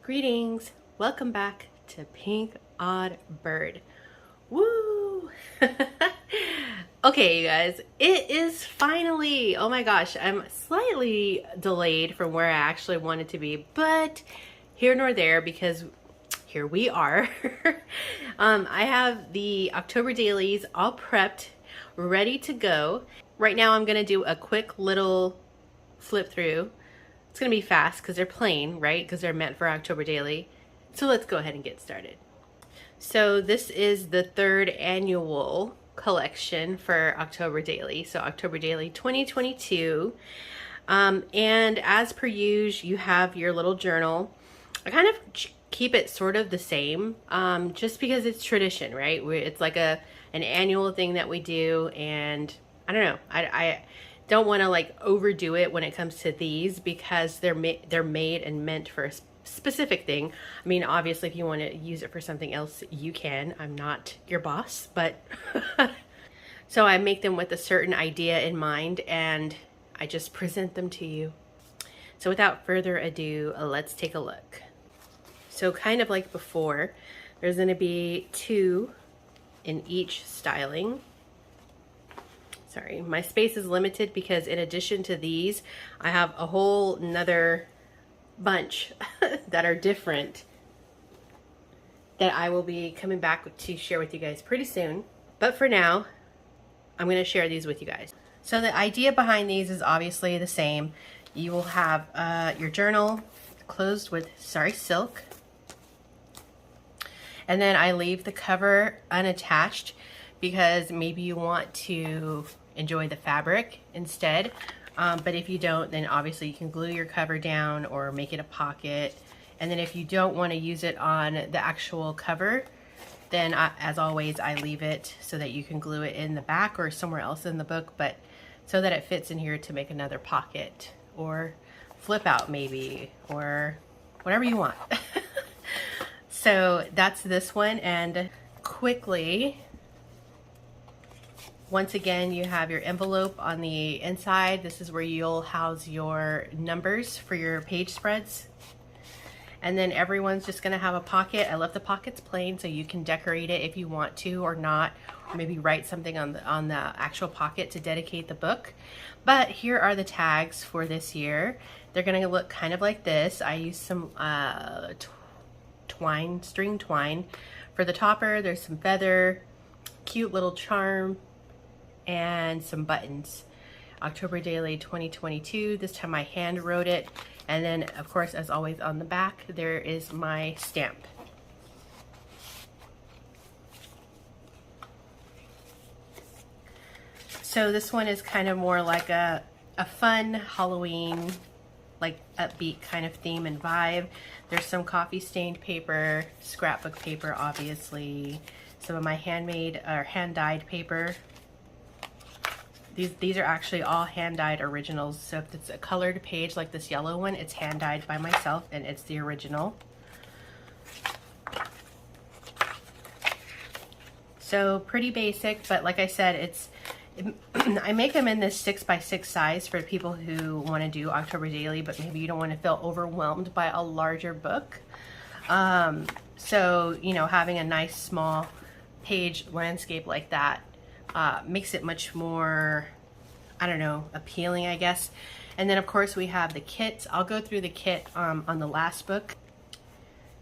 Greetings! Welcome back to Pinkoddbird. Woo! Okay, you guys, it is finally, oh my gosh, I'm slightly delayed from where I actually wanted to be, but here nor there because here we are. I have the October dailies all prepped, ready to go. Right now I'm going to do a quick little flip through. It's going to be fast because they're plain, right? Because they're meant for October daily. So let's go ahead and get started. So this is the third annual collection for October daily. So October daily 2022. And as per usual, you have your little journal. I kind of keep it sort of the same, just because it's tradition, right? It's like an annual thing that we do, and I don't know. I don't want to like overdo it when it comes to these because they're made and meant for a specific thing. I mean, obviously, if you want to use it for something else, you can. I'm not your boss, but so I make them with a certain idea in mind, and I just present them to you. So without further ado, let's take a look. So kind of like before, there's going to be 2 in each styling. Sorry, my space is limited because in addition to these, I have a whole nother bunch that are different that I will be coming back to share with you guys pretty soon. But for now, I'm going to share these with you guys. So the idea behind these is obviously the same. You will have your journal closed with Sorry Silk. And then I leave the cover unattached because maybe you want to enjoy the fabric instead. But if you don't, then obviously you can glue your cover down or make it a pocket. And then if you don't want to use it on the actual cover, then as always, I leave it so that you can glue it in the back or somewhere else in the book, but so that it fits in here to make another pocket or flip out maybe, or whatever you want. So that's this one. And quickly, once again, you have your envelope on the inside. This is where you'll house your numbers for your page spreads. And then everyone's just gonna have a pocket. I left the pockets plain so you can decorate it if you want to or not, or maybe write something on the actual pocket to dedicate the book. But here are the tags for this year. They're gonna look kind of like this. I used some string twine. For the topper, there's some feather, cute little charm, and some buttons. October daily 2022. This time I hand wrote it. And then of course, as always, on the back, there is my stamp. So this one is kind of more like a fun Halloween, like upbeat kind of theme and vibe. There's some coffee stained paper, scrapbook paper, obviously, some of my handmade or hand dyed paper. These are actually all hand dyed originals. So if it's a colored page like this yellow one, it's hand dyed by myself and it's the original. So pretty basic, but like I said, I make them in this 6x6 size for people who want to do October daily, but maybe you don't want to feel overwhelmed by a larger book. So, you know, having a nice small page landscape like that makes it much more, I don't know, appealing, I guess. And then of course we have the kits. I'll go through the kit on the last book.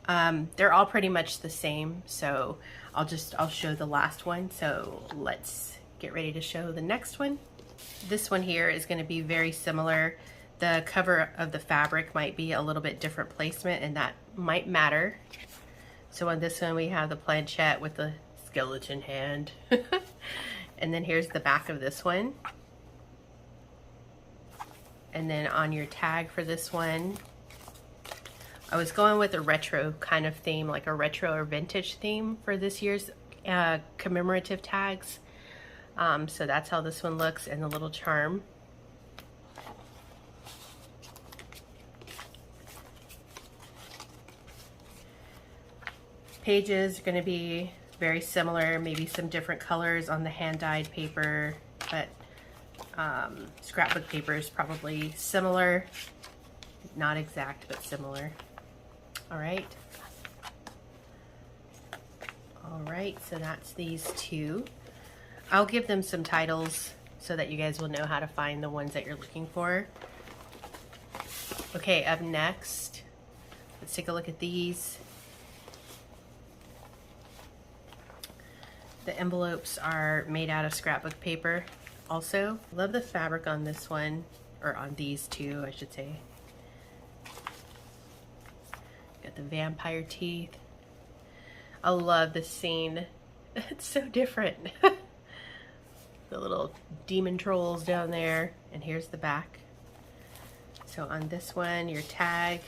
They're all pretty much the same, so I'll show the last one. So let's get ready to show the next one. This one here is going to be very similar. The cover of the fabric might be a little bit different placement, and that might matter. So on this one we have the planchette with the skeleton hand. And then here's the back of this one. And then on your tag for this one, I was going with a retro kind of theme, like a retro or vintage theme for this year's commemorative tags. So that's how this one looks, and the little charm. Pages are going to be very similar, maybe some different colors on the hand-dyed paper, but scrapbook paper is probably similar, not exact, but similar. All right. All right, so that's these two. I'll give them some titles so that you guys will know how to find the ones that you're looking for. Okay, up next, let's take a look at these. The envelopes are made out of scrapbook paper also. Love the fabric on this one, or on these two, I should say. Got the vampire teeth. I love the scene. It's so different. The little demon trolls down there, and here's the back. So on this one, your tag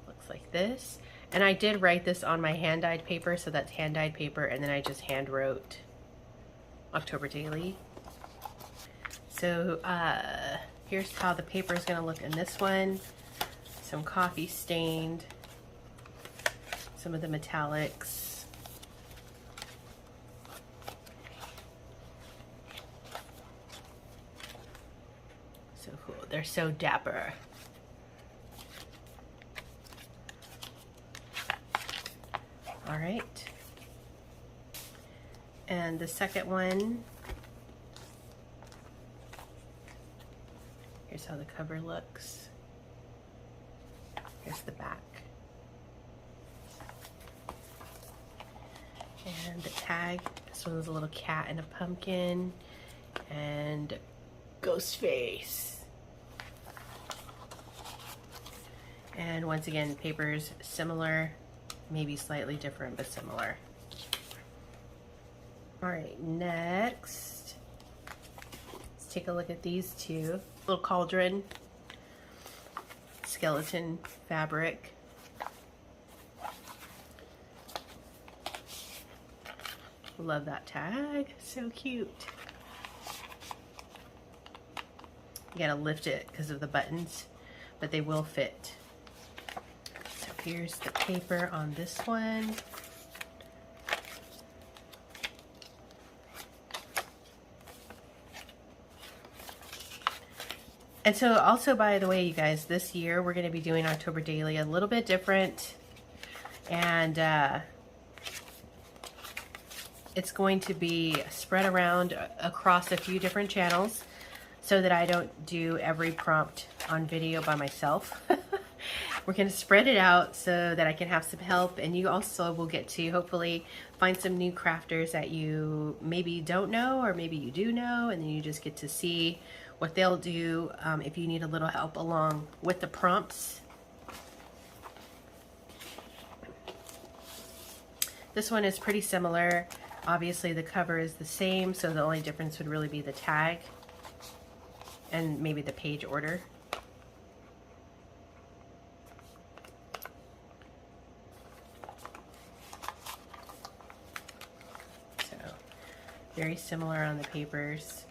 looks like this. And I did write this on my hand-dyed paper, so that's hand-dyed paper, and then I just hand wrote October Daily. So here's how the paper is gonna look in this one. Some coffee stained, some of the metallics. So cool, they're so dapper. All right. And the second one, here's how the cover looks. Here's the back. And the tag, this one's a little cat and a pumpkin and ghost face. And once again, paper's similar, maybe slightly different, but similar. All right, next, let's take a look at these two. Little cauldron, skeleton fabric. Love that tag, so cute. You gotta lift it because of the buttons, but they will fit. So here's the paper on this one. And so also, by the way, you guys, this year we're going to be doing October Daily a little bit different. And it's going to be spread around across a few different channels so that I don't do every prompt on video by myself. We're going to spread it out so that I can have some help, and you also will get to hopefully find some new crafters that you maybe don't know, or maybe you do know, and then you just get to see what they'll do if you need a little help along with the prompts. This one is pretty similar. Obviously the cover is the same, so the only difference would really be the tag and maybe the page order. So very similar on the papers.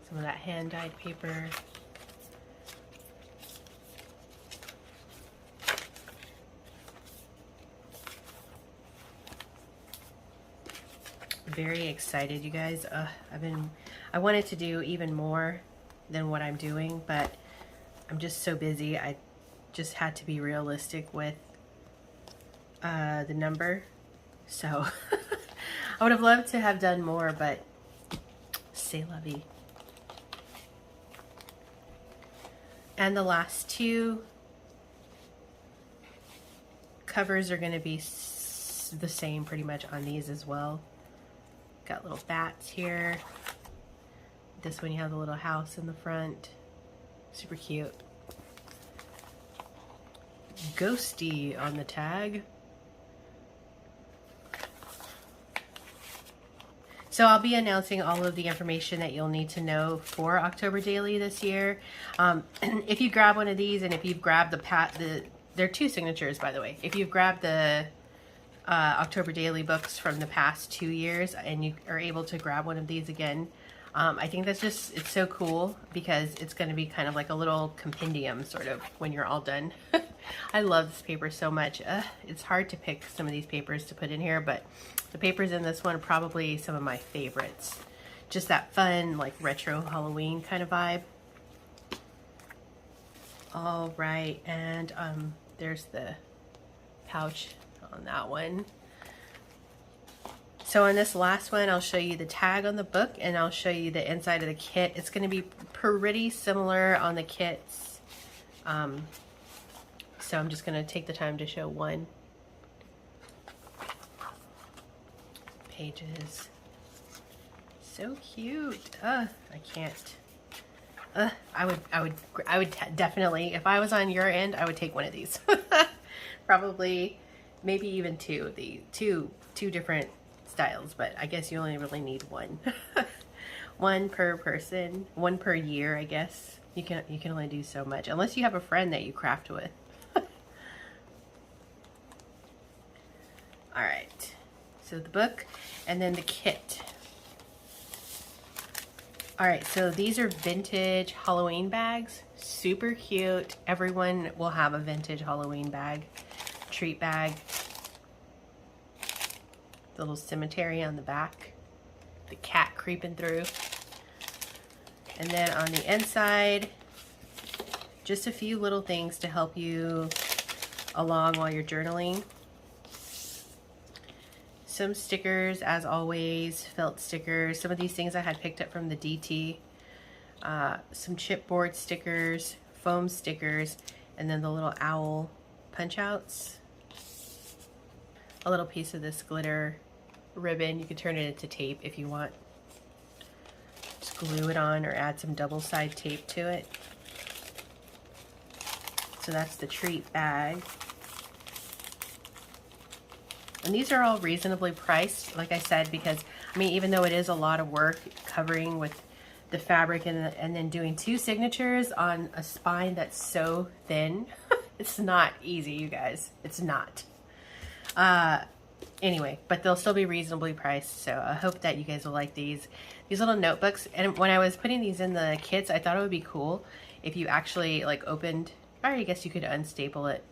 Some of that hand-dyed paper. Very excited, you guys. I wanted to do even more than what I'm doing, but I'm just so busy. I just had to be realistic with the number. So I would have loved to have done more, but c'est la vie. And the last two covers are going to be the same pretty much on these as well. Got little bats here. This one you have the little house in the front. Super cute. Ghosty on the tag. So I'll be announcing all of the information that you'll need to know for October Daily this year. If you grab one of these, and if you've grabbed they're two signatures, by the way. If you've grabbed the October Daily books from the past 2 years and you are able to grab one of these again, I think that's just, it's so cool because it's going to be kind of like a little compendium sort of when you're all done. I love this paper so much. It's hard to pick some of these papers to put in here, but the papers in this one are probably some of my favorites. Just that fun, like retro Halloween kind of vibe. All right, and there's the pouch on that one. So on this last one, I'll show you the tag on the book and I'll show you the inside of the kit. It's going to be pretty similar on the kits. So I'm just going to take the time to show one. Pages. So cute. I can't. I would definitely, if I was on your end, I would take one of these. Probably, maybe even two. Two different styles, but I guess you only really need one. One per person, one per year, I guess. You can only do so much unless you have a friend that you craft with. All right, so the book and then the kit. All right, so these are vintage Halloween bags. Super cute. Everyone will have a vintage Halloween bag, treat bag. The little cemetery on the back. The cat creeping through. And then on the inside, just a few little things to help you along while you're journaling. Some stickers, as always, felt stickers. Some of these things I had picked up from the DT. Some chipboard stickers, foam stickers, and then the little owl punch outs. A little piece of this glitter ribbon. You can turn it into tape if you want. Just glue it on or add some double-side tape to it. So that's the treat bag. And these are all reasonably priced, like I said, because, I mean, even though it is a lot of work covering with the fabric and then doing two signatures on a spine that's so thin, it's not easy, you guys. It's not. Anyway, but they'll still be reasonably priced, so I hope that you guys will like these little notebooks. And when I was putting these in the kits, I thought it would be cool if you actually like opened, or I guess you could unstaple it,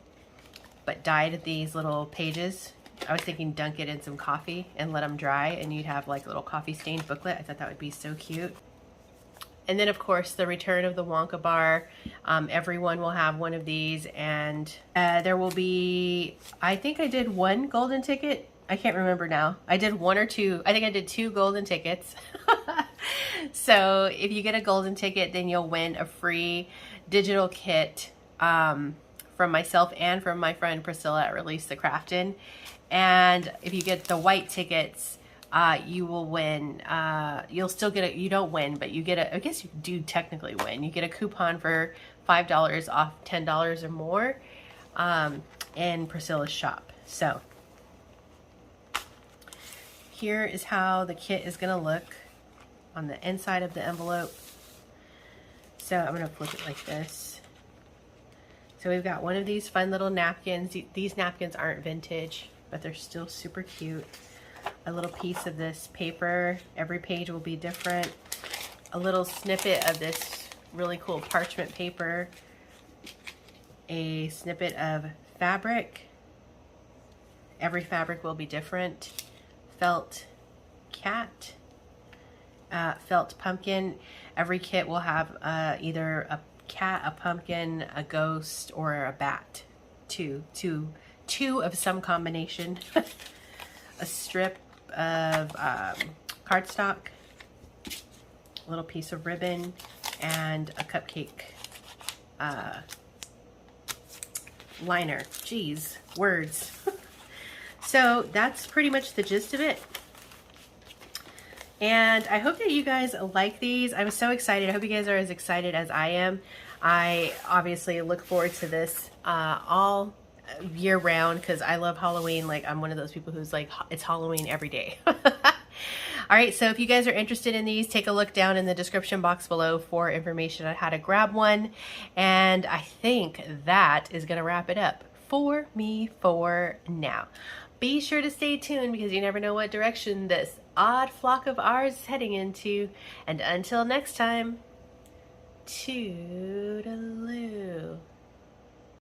but dyed these little pages. I was thinking dunk it in some coffee and let them dry, and you'd have like a little coffee stained booklet. I thought that would be so cute. And then of course the return of the Wonka bar. Everyone will have one of these, and there will be, I think I did one golden ticket. I can't remember now. I did one or two. I think I did 2 golden tickets. So if you get a golden ticket, then you'll win a free digital kit from myself and from my friend Priscilla at Release the Craftin'. And if you get the white tickets, you will win. You'll still get you don't win, but you get I guess you do technically win. You get a coupon for $5 off $10 or more in Priscilla's shop. So here is how the kit is going to look on the inside of the envelope. So I'm going to flip it like this. So we've got one of these fun little napkins. These napkins aren't vintage, but they're still super cute. A little piece of this paper. Every page will be different. A little snippet of this really cool parchment paper. A snippet of fabric. Every fabric will be different. Felt cat. Felt pumpkin. Every kit will have either a cat, a pumpkin, a ghost, or a bat. Two of some combination. A strip of cardstock, a little piece of ribbon, and a cupcake liner. Jeez, words. So that's pretty much the gist of it. And I hope that you guys like these. I'm so excited. I hope you guys are as excited as I am. I obviously look forward to this all year round because I love Halloween. Like, I'm one of those people who's like, it's Halloween every day. All right, so if you guys are interested in these, take a look down in the description box below for information on how to grab one. And I think that is going to wrap it up for me for now. Be sure to stay tuned because you never know what direction this odd flock of ours is heading into. And until next time, toodaloo.